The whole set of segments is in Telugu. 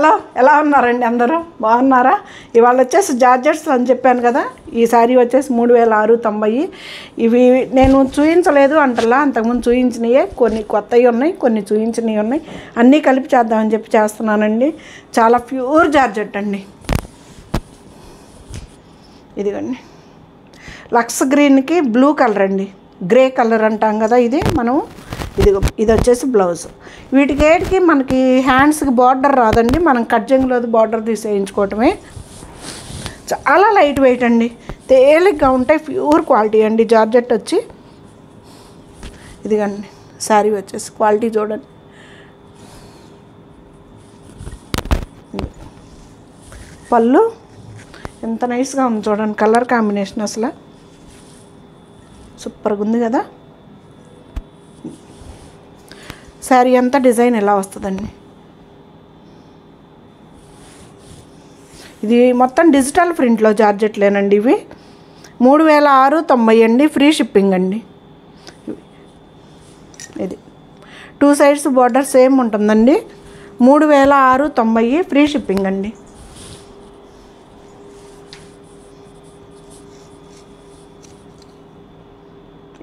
హలో, ఎలా ఉన్నారండి అందరూ? బాగున్నారా? ఇవాళ వచ్చేసి జార్జెట్స్ అని చెప్పాను కదా, ఈ శారీ వచ్చేసి 3690. ఇవి నేను చూపించలేదు అంటలా, అంతకుముందు చూపించినయే, కొన్ని కొత్తవి ఉన్నాయి, కొన్ని చూపించినవి ఉన్నాయి, అన్నీ కలిపి చేద్దామని చెప్పి చేస్తున్నానండి. చాలా ప్యూర్ జార్జెట్ అండి. ఇదిగోండి, లక్స్ గ్రీన్కి బ్లూ కలర్ అండి, గ్రే కలర్ అంటాం కదా ఇది మనం. ఇది వచ్చేసి బ్లౌజ్. వీటికేటికి మనకి హ్యాండ్స్కి బార్డర్ రాదండి, మనం కట్జింగ్లో బార్డర్ తీసేయించుకోవటమే. చాలా లైట్ వెయిట్ అండి, తేలిగ్గా ఉంటాయి, ప్యూర్ క్వాలిటీ అండి జార్జెట్ వచ్చి. ఇదిగండి శారీ వచ్చేసి క్వాలిటీ చూడండి. పళ్ళు ఎంత నైస్గా ఉంది చూడండి, కలర్ కాంబినేషన్ అసలు సూపర్గా ఉంది కదా. శారీ అంతా డిజైన్ ఎలా వస్తుందండి. ఇది మొత్తం డిజిటల్ ప్రింట్లో జార్జెట్లేనండి. ఇవి 3690 అండి, ఫ్రీ షిప్పింగ్ అండి. ఇది 2 సైడ్స్ బార్డర్ సేమ్ ఉంటుందండి. 3690 ఫ్రీ షిప్పింగ్ అండి.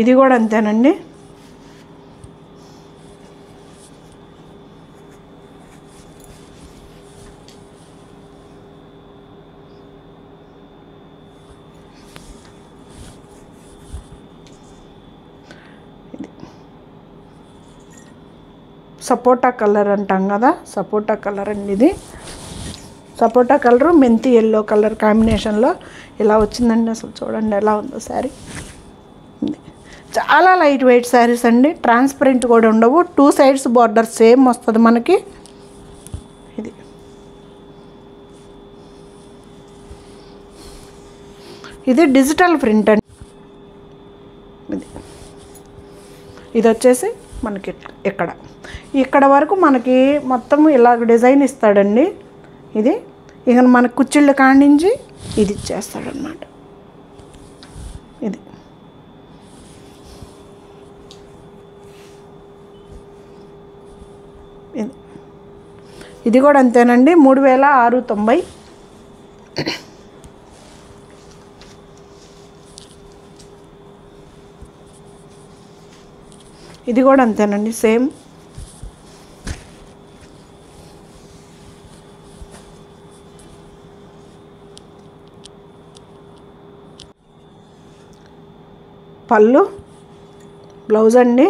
ఇది కూడా అంతేనండి. సపోటా కలర్ అంటాం కదా, సపోటా కలర్ అండి ఇది. సపోటా కలరు మెంతి ఎల్లో కలర్ కాంబినేషన్లో ఇలా వచ్చిందండి. అసలు చూడండి ఎలా ఉందో శారీ. చాలా లైట్ వెయిట్ శారీస్ అండి, ట్రాన్స్పరెంట్ కూడా ఉండవు. 2 సైడ్స్ బార్డర్ సేమ్ వస్తుంది మనకి. ఇది డిజిటల్ ప్రింట్ అండి. ఇది వచ్చేసి మనకి ఇక్కడ వరకు మనకి మొత్తం ఇలా డిజైన్ ఇస్తాడండి. ఇది ఇక మన కుచ్చిళ్ళ కాడించి ఇది ఇచ్చేస్తాడనమాట. ఇది కూడా అంతేనండి, 3690. ఇది కూడా అంతేనండి, సేమ్. పళ్ళు, బ్లౌజ్ అండి.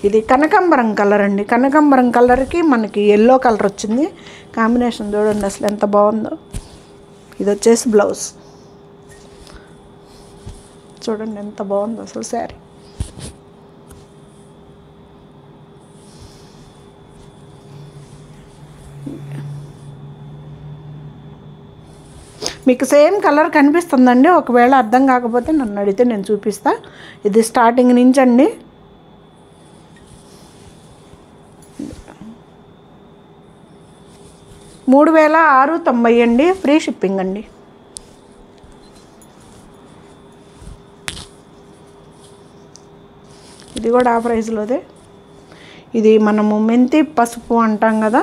ఇది కనకాంబరం కలర్ అండి, కనకాంబరం కలర్కి మనకి ఎల్లో కలర్ వచ్చింది. కాంబినేషన్ చూడండి అసలు ఎంత బాగుందో. ఇది వచ్చేసి బ్లౌజ్ చూడండి ఎంత బాగుందో అసలు శారీ. మీకు సేమ్ కలర్ కనిపిస్తుందండి, ఒకవేళ అర్థం కాకపోతే నన్ను అడిగితే నేను చూపిస్తా. ఇది స్టార్టింగ్ నుంచి అండి. మూడు 3690 అండి, ఫ్రీ షిప్పింగ్ అండి. ఇది కూడా ఆ ప్రైస్లోదే. ఇది మనము మెంతి పసుపు అంటాం కదా,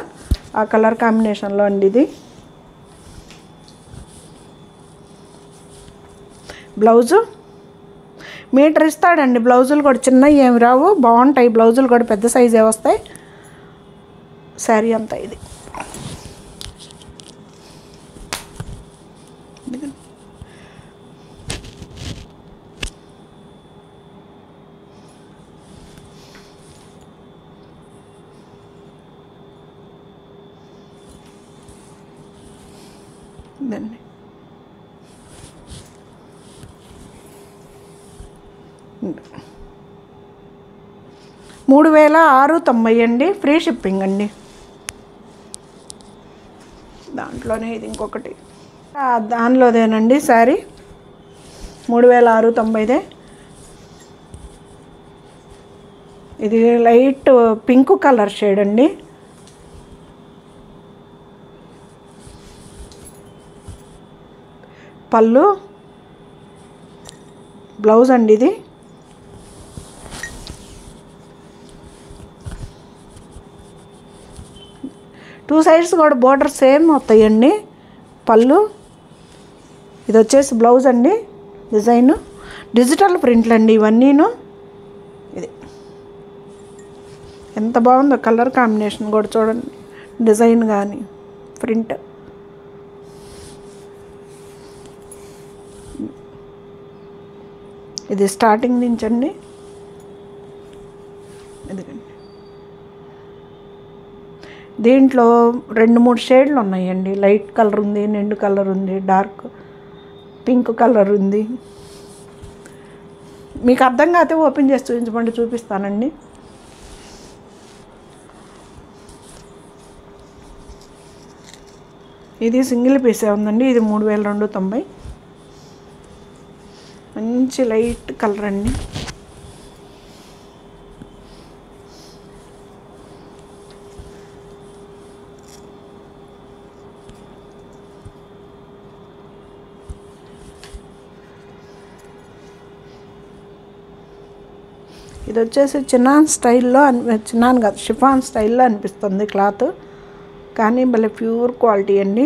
ఆ కలర్ కాంబినేషన్లో అండి ఇది. బ్లౌజు మీటర్ ఇస్తాడండి. బ్లౌజులు కూడా చిన్నవి ఏమి రావు, బాగుంటాయి బ్లౌజులు కూడా, పెద్ద సైజే వస్తాయి. శారీ అంతా ఇది. ఇదండి 3690 అండి, ఫ్రీ షిప్పింగ్ అండి. దాంట్లోనే ఇది ఇంకొకటి, దానిలోదేనండి శారీ. 3690దే. ఇది లైట్ పింక్ కలర్ షేడ్ అండి. పళ్ళు, బ్లౌజ్ అండి ఇది. 2 సైడ్స్ కూడా బోర్డర్ సేమ్ వస్తాయండి. పళ్ళు ఇది వచ్చేసి బ్లౌజ్ అండి. డిజైన్ డిజిటల్ ప్రింట్లు అండి ఇవన్నీను. ఇది ఎంత బాగుందో కలర్ కాంబినేషన్ కూడా చూడండి. డిజైన్ కానీ ప్రింట్ ఇది స్టార్టింగ్ నుంచి అండి. ఇదిగండి దీంట్లో 2-3 షేడ్లు ఉన్నాయండి. లైట్ కలర్ ఉంది, నిండు కలర్ ఉంది, డార్క్ పింక్ కలర్ ఉంది. మీకు అర్థం కాకపోతే ఓపెన్ చేసి చూపించమంటే చూపిస్తానండి. ఇది సింగిల్ పీసే ఉందండి. ఇది 3290. మంచి లైట్ కలర్ అండి. ఇది వచ్చేసి చిన్నాన్ స్టైల్లో చిన్నాన్ కాదు షిఫాన్ స్టైల్లో అనిపిస్తుంది క్లాత్, కానీ భలే ప్యూర్ క్వాలిటీ అండి.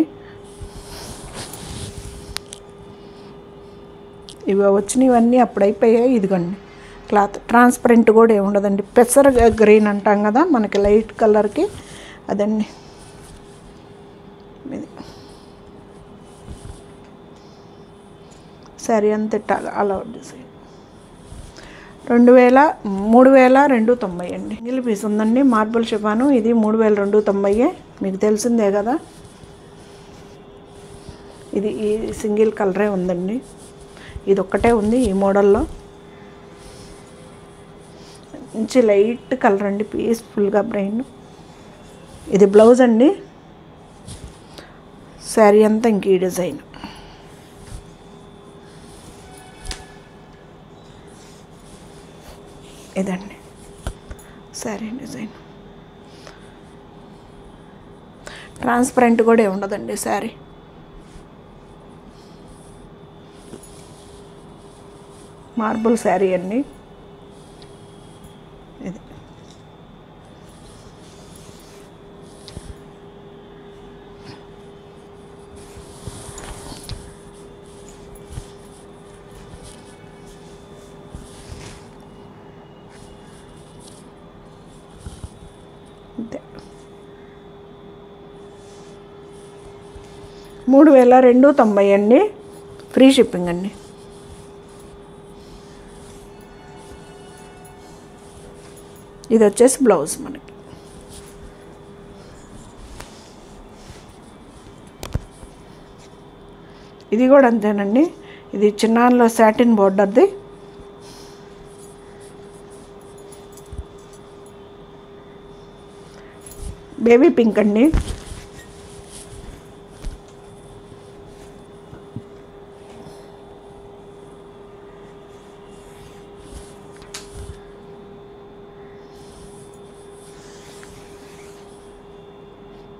ఇవి వచ్చినవన్నీ అప్పుడైపోయాయి. ఇదిగోండి క్లాత్ ట్రాన్స్పరెంట్ కూడా ఏమి ఉండదండి. పెసర గ్రీన్ అంటాం కదా మనకి లైట్ కలర్కి అదండి. ఇది సరే అంతే అలా డిజైన్ 3290 అండి. సింగిల్ పీస్ ఉందండి. Marble chiffon. ఇది 3290 మీకు తెలిసిందే కదా. ఇది ఈ సింగిల్ కలరే ఉందండి. ఇది ఒక్కటే ఉంది ఈ మోడల్లో. మంచి లైట్ కలర్ అండి, పీస్ఫుల్గా బ్రైన్. ఇది బ్లౌజ్ అండి. శారీ అంతా ఇంక ఈ డిజైన్. ఇదండి శారీ డిజైన్. ట్రాన్స్పరెంట్ కూడా ఉండదండి శారీ. మార్బుల్ శారీ అండి ఇది. అంతే 3290 అండి. ఫ్రీ షిప్పింగ్ అండి. ఇది వచ్చేసి బ్లౌజ్ మనకి. ఇది కూడా అంతేనండి. ఇది చిన్నాన్లో సాటిన్ బోర్డర్ది. బేబీ పింక్ అండి.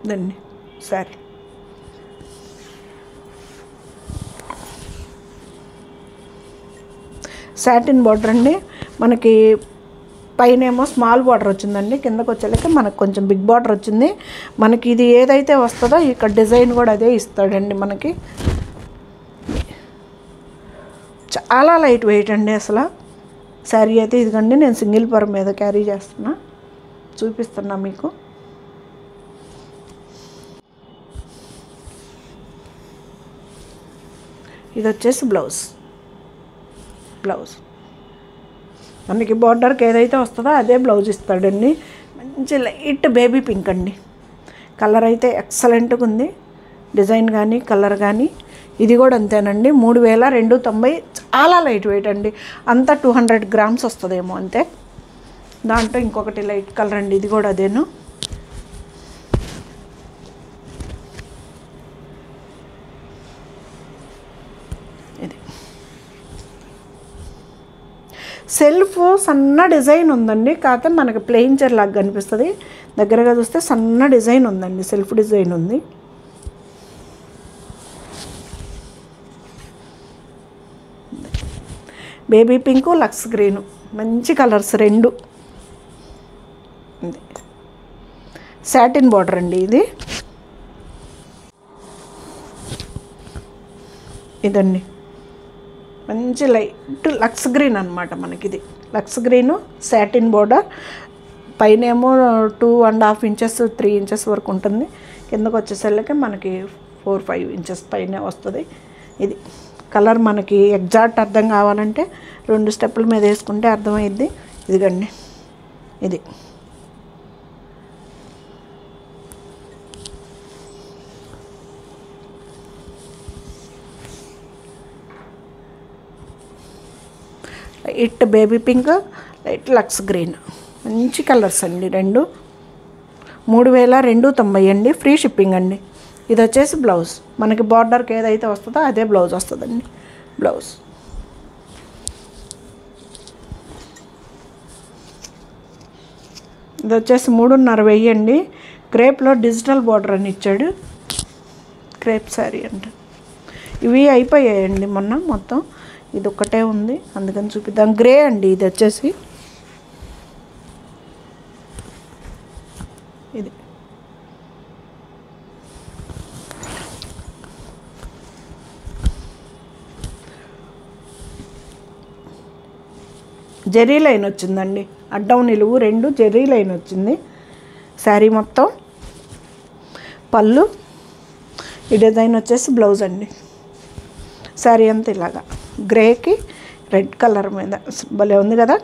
దండి సరే. సాటిన్ బార్డర్ అండి మనకి. పైన ఏమో స్మాల్ బార్డర్ వచ్చిందండి, కిందకు వచ్చేలాక మనకు కొంచెం బిగ్ బార్డర్ వచ్చింది. మనకి ఇది ఏదైతే వస్తుందో ఇక్కడ డిజైన్ కూడా అదే ఇస్తాడండి మనకి. చాలా లైట్ వెయిట్ అండి అసలు శారీ అయితే. ఇదిగండి నేను సింగిల్ పర్ మీద క్యారీ చేస్తున్నా, చూపిస్తున్నా మీకు. ఇది వచ్చేసి బ్లౌజ్. మనకి బార్డర్కి ఏదైతే వస్తుందో అదే బ్లౌజ్ ఇస్తాడండి. మంచి లైట్ బేబీ పింక్ అండి. కలర్ అయితే ఎక్సలెంట్గా ఉంది, డిజైన్ కానీ కలర్ కానీ. ఇది కూడా అంతేనండి. 3290. చాలా లైట్ వెయిట్ అండి. అంతా 200 గ్రామ్స్ వస్తుందేమో అంతే. దాంట్లో ఇంకొకటి లైట్ కలర్ అండి. ఇది కూడా అదేను. ఇది సెల్ఫ్ సన్న డిజైన్ ఉందండి, కాకపోతే మనకి ప్లెయిన్ చీర లాగా కనిపిస్తుంది. దగ్గరగా చూస్తే సన్న డిజైన్ ఉందండి, సెల్ఫ్ డిజైన్ ఉంది. బేబీ పింకు, లక్స్ గ్రీను, మంచి కలర్స్ రెండు. సాటిన్ బార్డర్ అండి ఇది. ఇదండి మంచి లైట్ లక్స్ గ్రీన్ అనమాట మనకి. ఇది లక్స్ గ్రీను సాటిన్ బోర్డర్, పైనేమో 2.5 ఇంచెస్ 3 ఇంచెస్ వరకు ఉంటుంది, కిందకు వచ్చేసరికి మనకి 4-5 ఇంచెస్ పైనే వస్తుంది. ఇది కలర్ మనకి ఎగ్జాక్ట్ అర్థం కావాలంటే 2 స్టెప్పుల మీద వేసుకుంటే అర్థమైద్ది. ఇదిగండి ఇది light baby pink, light lux green, మంచి కలర్స్ అండి. 3290 అండి. ఫ్రీ షిప్పింగ్ అండి. ఇది వచ్చేసి బ్లౌజ్, మనకి బార్డర్కి ఏదైతే వస్తుందో అదే బ్లౌజ్ వస్తుందండి. బ్లౌజ్ ఇది వచ్చేసి 3,500 అండి. క్రేప్లో డిజిటల్ బార్డర్ అని ఇచ్చాడు. క్రేప్ శారీ అంట. ఇవి అయిపోయాయండి మొన్న మొత్తం, ఇది ఒక్కటే ఉంది అందుకని చూపిద్దాం. గ్రే అండి ఇది వచ్చేసి. ఇది జెరీ లైన్ వచ్చిందండి, అడ్డం నిలువు 2 జెరీ లైన్ వచ్చింది శారీ మొత్తం. పళ్ళు ఈ డిజైన్ వచ్చేసి బ్లౌజ్ అండి. శారీ అంతా ఇలాగా గ్రేకి రెడ్ కలర్ మీద భలే ఉంది కదా.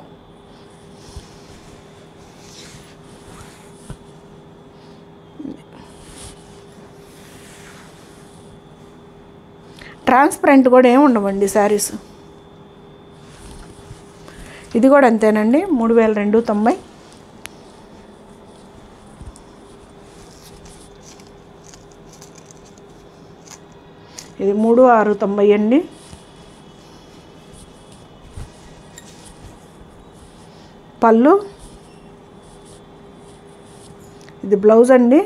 ట్రాన్స్పరెంట్ కూడా ఏమి ఉండవండి శారీస్. ఇది కూడా అంతేనండి, 3,290. ఇది 3,690 అండి. పళ్ళు ఇది బ్లౌజ్ అండి.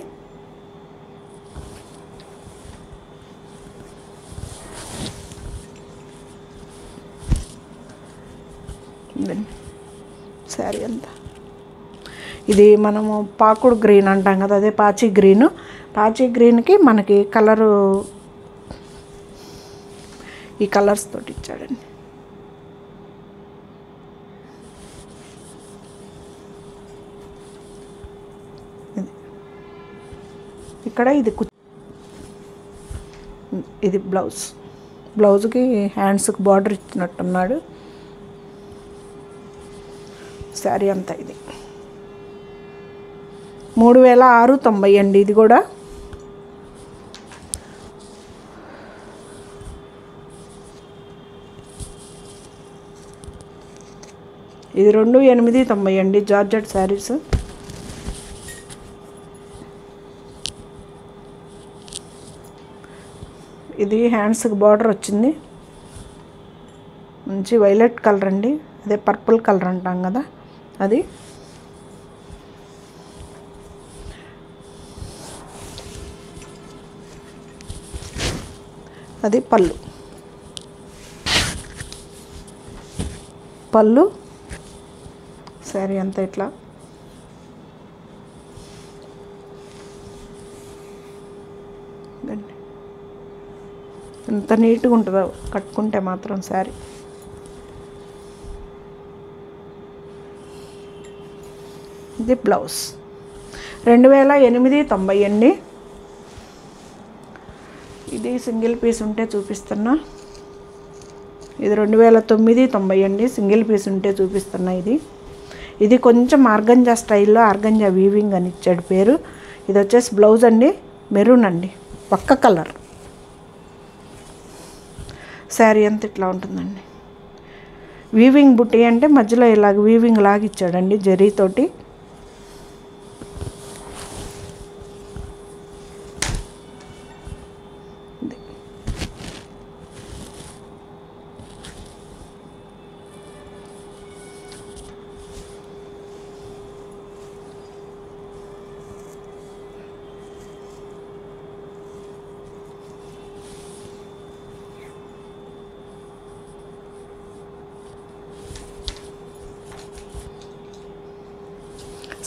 శారీ అంతా ఇది మనము పాకుడు గ్రీన్ అంటాం కదా, అదే పాచి గ్రీను. పాచి గ్రీన్కి మనకి కలరు ఈ కలర్స్ తోటి ఇచ్చాడండి. ఇక్కడ ఇది బ్లౌజ్, బ్లౌజ్కి హ్యాండ్స్కి బార్డర్ ఇచ్చినట్టున్నాడు. శారీ అంతా ఇది 3,690 అండి. ఇది కూడా ఇది 2,890 అండి. జార్జెట్ శారీస్. ఇది హ్యాండ్స్కి బార్డర్ వచ్చింది, మంచి వైలెట్ కలర్ అండి, అదే పర్పుల్ కలర్ అంటాం కదా అది. అది పళ్ళు. పళ్ళు శారీ అంతా ఇట్లా ఎంత నీట్గా ఉంటుందో కట్టుకుంటే మాత్రం శారీ. ఇది బ్లౌజ్ 2,890 అండి. ఇది సింగిల్ పీస్ ఉంటే చూపిస్తున్నా. ఇది 2,990 అండి. సింగిల్ పీస్ ఉంటే చూపిస్తున్నా. ఇది కొంచెం ఆర్గంజా స్టైల్లో ఆర్గంజా వీవింగ్ అని ఇచ్చాడు పేరు. ఇది వచ్చేసి బ్లౌజ్ అండి, మెరూన్ అండి, పక్క కలర్. శారీ అంతా ఇట్లా ఉంటుందండి. వీవింగ్ బుట్టి అంటే మధ్యలో ఇలాగ వీవింగ్ లాగా ఇచ్చాడండి జరీతోటి.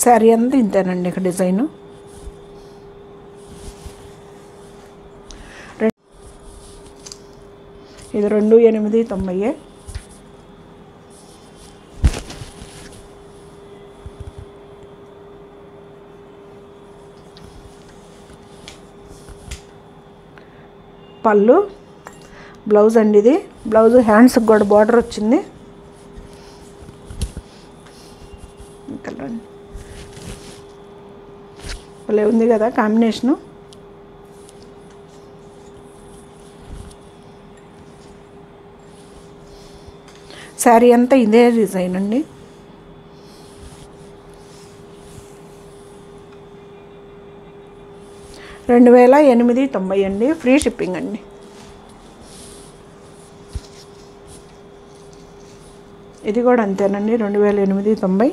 శారీ అంతా ఇంతేనండి. ఇక్కడ డిజైను ఇది 2890. పళ్ళు, బ్లౌజ్ అండి. ఇది బ్లౌజ్ హ్యాండ్స్కి కూడా బార్డర్ వచ్చింది. కలర్ భలే ఉంది కదా కాంబినేషను. శారీ అంతా ఇదే డిజైన్ అండి. $2890 అండి. ఫ్రీ షిప్పింగ్ అండి. ఇది కూడా అంతేనండి, 2890.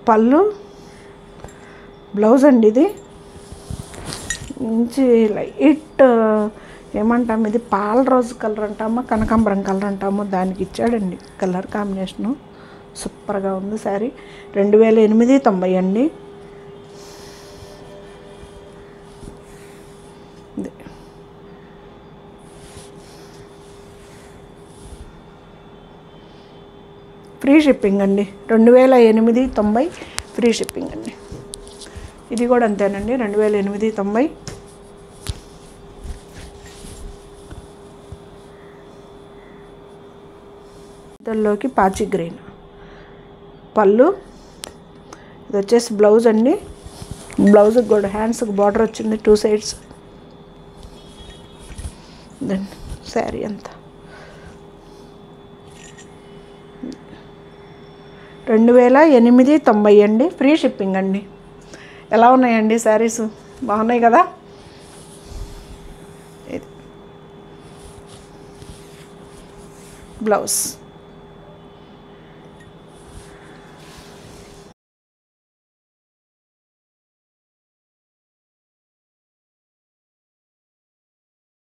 పళ్ళు, బ్లౌజ్ అండి. ఇది మంచి లైట్ ఏమంటాము, ఇది పాల రోజు కలర్ అంటామా కనకాంబరం కలర్ అంటామో దానికి ఇచ్చాడండి కలర్ కాంబినేషను. సూపర్గా ఉంది శారీ. 2890 అండి. ఫ్రీ షిప్పింగ్ అండి. 2890 ఫ్రీ షిప్పింగ్ అండి. ఇది కూడా అంతేనండి, 2890. దానిలోకి పాచి గ్రీన్. పళ్ళు, ఇది వచ్చేసి బ్లౌజ్ అండి. బ్లౌజ్కి కూడా హ్యాండ్స్కి బార్డర్ వచ్చింది 2 సైడ్స్. దెన్ శారీ అంతా 2890 అండి. ఫ్రీ షిప్పింగ్ అండి. ఎలా ఉన్నాయండి శారీస్? బాగున్నాయి కదా. ఇది బ్లౌజ్.